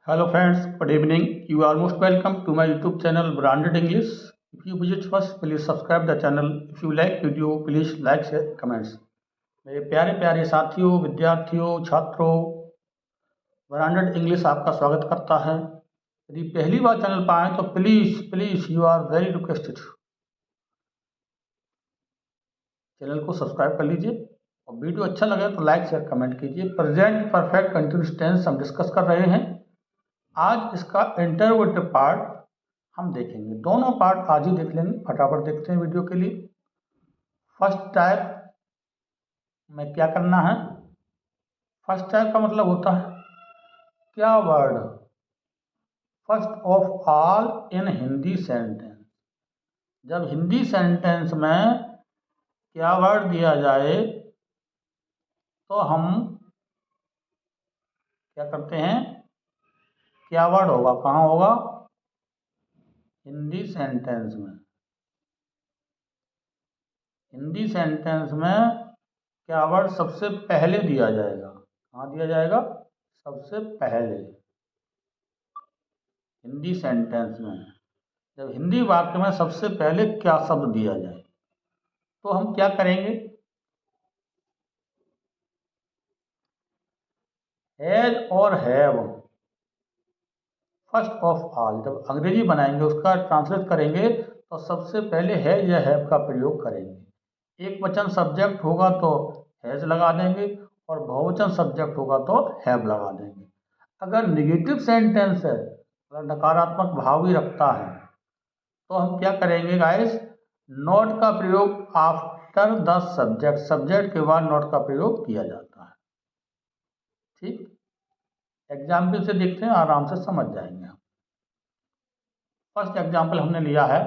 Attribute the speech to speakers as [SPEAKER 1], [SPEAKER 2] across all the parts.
[SPEAKER 1] Hello friends, good evening. You are most welcome to my YouTube channel Branded English. If you visit first, please subscribe the channel. If you like video, please like, share, comments. मेरे प्यारे प्यारे साथियों, विद्यार्थियों, छात्रों, branded English आपका स्वागत करता है। यदि पहली बार चैनल पर आए तो please please you are very requested channel को सब्सक्राइब कर लीजिए और वीडियो अच्छा लगे तो लाइक शेयर कमेंट कीजिए। प्रेजेंट परफेक्ट कंटिन्यूअस टेंस हम डिस्कस कर रहे हैं। आज इसका इंटरोगेटिव पार्ट हम देखेंगे। दोनों पार्ट आज ही देख लेंगे। फटाफट देखते हैं वीडियो के लिए। फर्स्ट टाइप में क्या करना है? फर्स्ट टाइप का मतलब होता है क्या word first of all in Hindi sentence. जब हिंदी सेंटेंस में क्या वर्ड दिया जाए तो हम क्या करते हैं? क्या वर्ड होगा, कहाँ होगा? हिंदी सेंटेंस में। हिंदी सेंटेंस में क्या वर्ड सबसे पहले दिया जाएगा? कहाँ दिया जाएगा? सबसे पहले। हिंदी सेंटेंस में जब हिंदी वाक्य में सबसे पहले क्या शब्द दिया जाए तो हम क्या करेंगे? हैज और हैव फर्स्ट ऑफ ऑल। जब अंग्रेजी बनाएंगे उसका ट्रांसलेट करेंगे तो सबसे पहले हैज या हैव का प्रयोग करेंगे। एक वचन सब्जेक्ट होगा तो हैज लगा देंगे और बहुवचन सब्जेक्ट होगा तो हैव लगा देंगे। अगर निगेटिव सेंटेंस है, अगर नकारात्मक भाव भी रखता है तो हम क्या करेंगे गाइस? नॉट का प्रयोग आफ्टर द सब्जेक्ट। सब्जेक्ट के बाद नॉट का प्रयोग किया जाता है। ठीक, एग्जाम्पल से देखते हैं, आराम से समझ जाएंगे हम। फर्स्ट एग्जाम्पल हमने लिया है,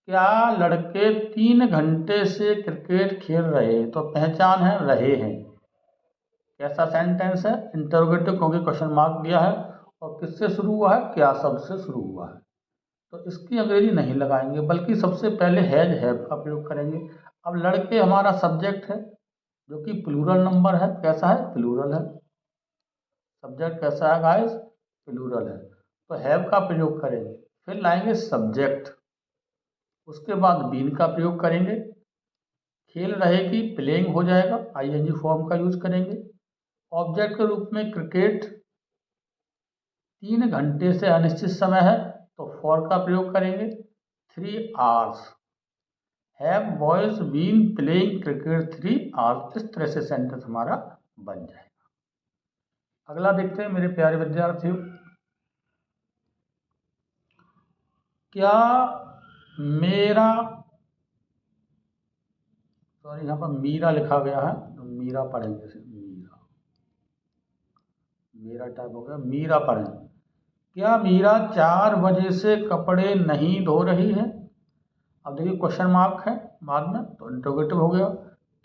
[SPEAKER 1] क्या लड़के 3 घंटे से क्रिकेट खेल रहे? तो पहचान है रहे हैं। कैसा सेंटेंस है? इंटरोगेटिव, क्योंकि क्वेश्चन मार्क दिया है और किससे शुरू हुआ है? क्या शब्द से शुरू हुआ है। तो इसकी अंग्रेजी नहीं लगाएंगे बल्कि सबसे पहले हैज हैव का प्रयोग करेंगे। अब लड़के हमारा सब्जेक्ट है जो कि प्लूरल नंबर है। कैसा है? प्लूरल है। सब्जेक्ट कैसा है गाइस? प्लूरल है। तो हैव का प्रयोग करेंगे, फिर लाएंगे सब्जेक्ट, उसके बाद बीन का प्रयोग करेंगे। खेल रहे की प्लेइंग हो जाएगा, आईएनजी फॉर्म का यूज करेंगे। ऑब्जेक्ट के रूप में क्रिकेट 3 घंटे से अनिश्चित समय है तो फॉर का प्रयोग करेंगे। 3 hours. Have boys been playing cricket 3 hours. इस तरह से सेंटेंस हमारा बन जाएगा। अगला देखते हैं मेरे प्यारे विद्यार्थियों, क्या मेरा, सॉरी यहाँ पर मीरा लिखा गया है, मीरा पढ़ेंगे इसे। मीरा, मेरा टाइप हो गया, मीरा पढ़ेंगे। क्या मीरा 4 बजे से कपड़े नहीं धो रही है? अब देखिए क्वेश्चन मार्क है बाद में तो इंटरोगेटिव हो गया।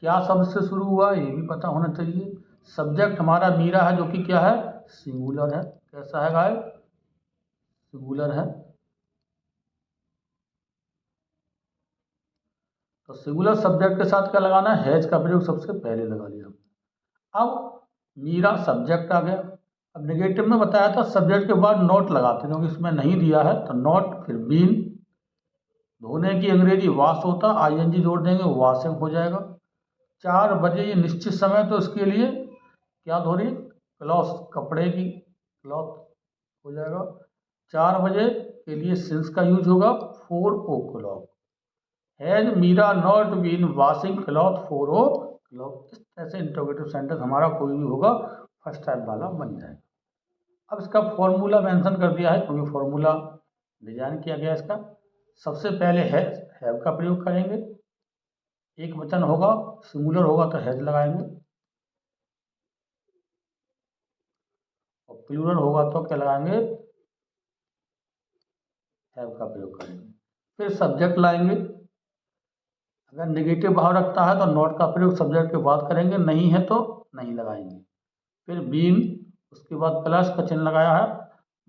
[SPEAKER 1] क्या शब्द से शुरू हुआ ये भी पता होना चाहिए। सब्जेक्ट हमारा मीरा है जो कि क्या है? सिंगुलर है। कैसा है गाइस? सिंगुलर है। तो सिंगुलर सब्जेक्ट के साथ क्या लगाना है? हैज का प्रयोग सबसे पहले लगा लिया। अब मीरा सब्जेक्ट आ गया। अब नेगेटिव में बताया था सब्जेक्ट के बाद नॉट लगाते, क्योंकि इसमें नहीं दिया है तो नॉट, फिर बीन। धोने की अंग्रेजी वॉश होता, आईएनजी जोड़ देंगे, वॉशिंग हो जाएगा। 4 बजे ये निश्चित समय, तो इसके लिए क्या धो रही? क्लॉथ, कपड़े की क्लॉथ हो जाएगा। 4 बजे के लिए सिंस का यूज होगा। 4 o'clock. Has Meera not been washing cloth 4 o'clock. इस तरह से इंटरोगेटिव सेंटेंस हमारा कोई भी होगा फर्स्ट टाइप वाला बन जाएगा। अब इसका फॉर्मूला मेंशन कर दिया है क्योंकि फॉर्मूला डिजाइन किया गया इसका। सबसे पहले हैव का प्रयोग करेंगे। एक वचन होगा, सिंगुलर होगा तो हैज लगाएंगे और प्लूरल होगा तो क्या लगाएंगे? हैव का प्रयोग करेंगे। फिर सब्जेक्ट लाएंगे। अगर नेगेटिव भाव रखता है तो नॉट का प्रयोग सब्जेक्ट के बाद करेंगे, नहीं है तो नहीं लगाएंगे। फिर बीन, उसके बाद प्लस का चिन्ह लगाया है,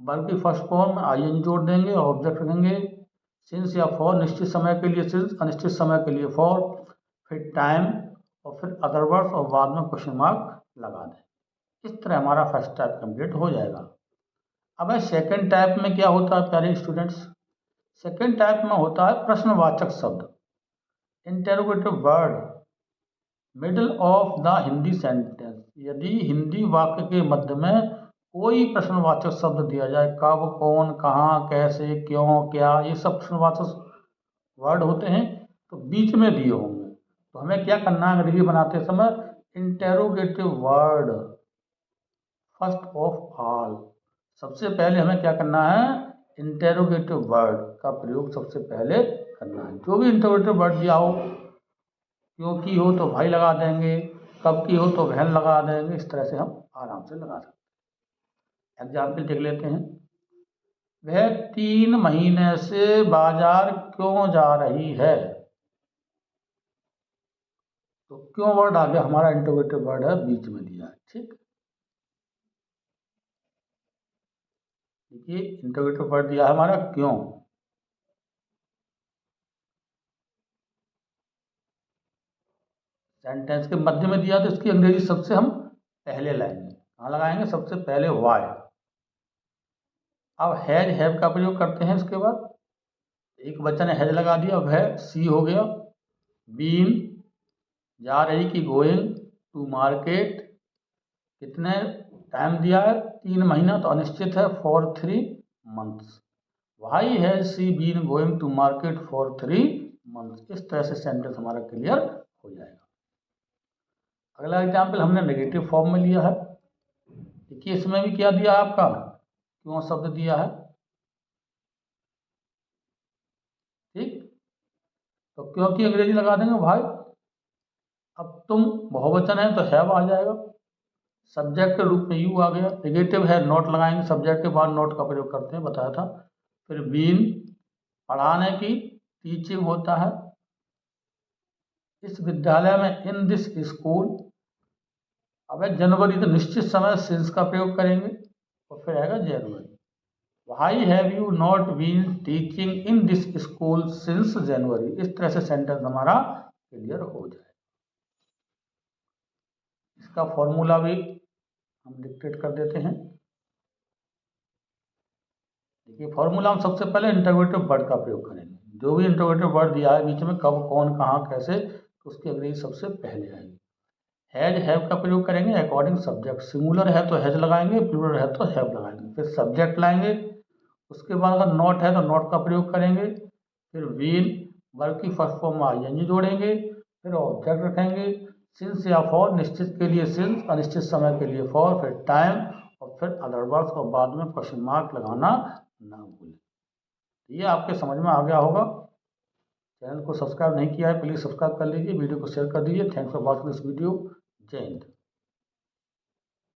[SPEAKER 1] वर्ब की फर्स्ट फॉर्म में आईएनजी जोड़ देंगे और ऑब्जेक्ट रखेंगे। सिंस या फॉर, निश्चित समय के लिए सिंस, अनिश्चित समय के लिए फॉर। फिर टाइम और फिर अदर वर्ड्स और बाद में क्वेश्चन मार्क लगा दें। इस तरह हमारा फर्स्ट टाइप कंप्लीट हो जाएगा। अब सेकंड टाइप में क्या होता है प्यारे स्टूडेंट्स? सेकंड टाइप में होता है प्रश्नवाचक शब्द, interrogative word middle of the Hindi sentence. यदि हिंदी वाक्य के मध्य में कोई प्रश्नवाचक शब्द दिया जाए, कब, कौन, कहाँ, कैसे, क्यों, क्या, ये सब प्रश्नवाचक वर्ड होते हैं, तो बीच में दिए होंगे, तो हमें क्या करना है अंग्रेजी बनाते समय? Interrogative word first of all, सबसे पहले हमें क्या करना है? इंटेरोगेटिव वर्ड का प्रयोग सबसे पहले करना है। जो भी इंटेरोगेटिव वर्ड दिया हो, क्यों की हो तो भाई लगा देंगे, कब की हो तो बहन लगा देंगे, इस तरह से हम आराम से लगा सकते हैं। एग्जाम्पल देख लेते हैं। वह 3 महीने से बाजार क्यों जा रही है? तो क्यों वर्ड आ गया हमारा, इंटरोगेटिव वर्ड है, बीच में दिया है। ठीक, देखिए इंटरोगेटिव वर्ड दिया है हमारा क्यों, सेंटेंस के मध्य में दिया, तो इसकी अंग्रेजी सबसे हम पहले लाएंगे। कहाँ लगाएंगे? सबसे पहले वाई। अब हैज हैव का प्रयोग करते हैं। इसके बाद एक बच्चा ने हैज लगा दिया, वह सी हो गया। बीन जा रही की गोइंग टू मार्केट, कितने टाइम दिया है? 3 महीना, तो अनिश्चित है, for 3 months. Why has she been going to market for 3 months. इस तरह से सेंटेंस हमारा क्लियर हो जाएगा। अगला एग्जाम्पल हमने नेगेटिव फॉर्म में लिया है। देखिए इसमें भी क्या दिया है आपका, क्यों शब्द दिया है। ठीक, तो क्योंकि अंग्रेजी लगा देंगे भाई। अब तुम बहुवचन है तो हैव आ जाएगा, सब्जेक्ट के रूप में यू आ गया। नेगेटिव है, नॉट लगाएंगे, सब्जेक्ट के बाद नॉट का प्रयोग करते हैं, बताया था। फिर बीन पढ़ाने की, टीचिंग होता है। इस विद्यालय में, इन दिस स्कूल। अब जनवरी तो निश्चित समय सिंस का प्रयोग करेंगे, और फिर आएगा जनवरी। Why have you not been teaching in this school since January. इस तरह से सेंटेंस हमारा क्लियर हो जाए। इसका फॉर्मूला भी हम डिक्टेट कर देते हैं। देखिए फॉर्मूला हम सबसे पहले इंटरोगेटिव वर्ड का प्रयोग करेंगे। जो भी इंटरोगेटिव वर्ड दिया है बीच में, कब, कौन, कहाँ, कैसे, तो उसकी अंग्रेजी सबसे पहले आएगी। हैज हैव का प्रयोग करेंगे अकॉर्डिंग सब्जेक्ट। सिंगुलर है तो हैज लगाएंगे, प्लूरल है तो हैव लगाएंगे। फिर सब्जेक्ट लाएंगे, उसके बाद अगर नॉट है तो नॉट का प्रयोग करेंगे। फिर बीन, वर्ब की फर्स्ट फॉर्म में आईएनजी जोड़ेंगे। फिर ऑब्जेक्ट रखेंगे। सिंस या फॉर, निश्चित के लिए सिंस, अनिश्चित समय के लिए फॉर। फिर टाइम, और फिर अदर वर्ड्स, और बाद में क्वेश्चन मार्क लगाना ना भूलें। ये आपके समझ में आ गया होगा। चैनल को सब्सक्राइब नहीं किया है, प्लीज़ सब्सक्राइब कर लीजिए, वीडियो को शेयर कर दीजिए। Thanks for watching this video. जय हिंद।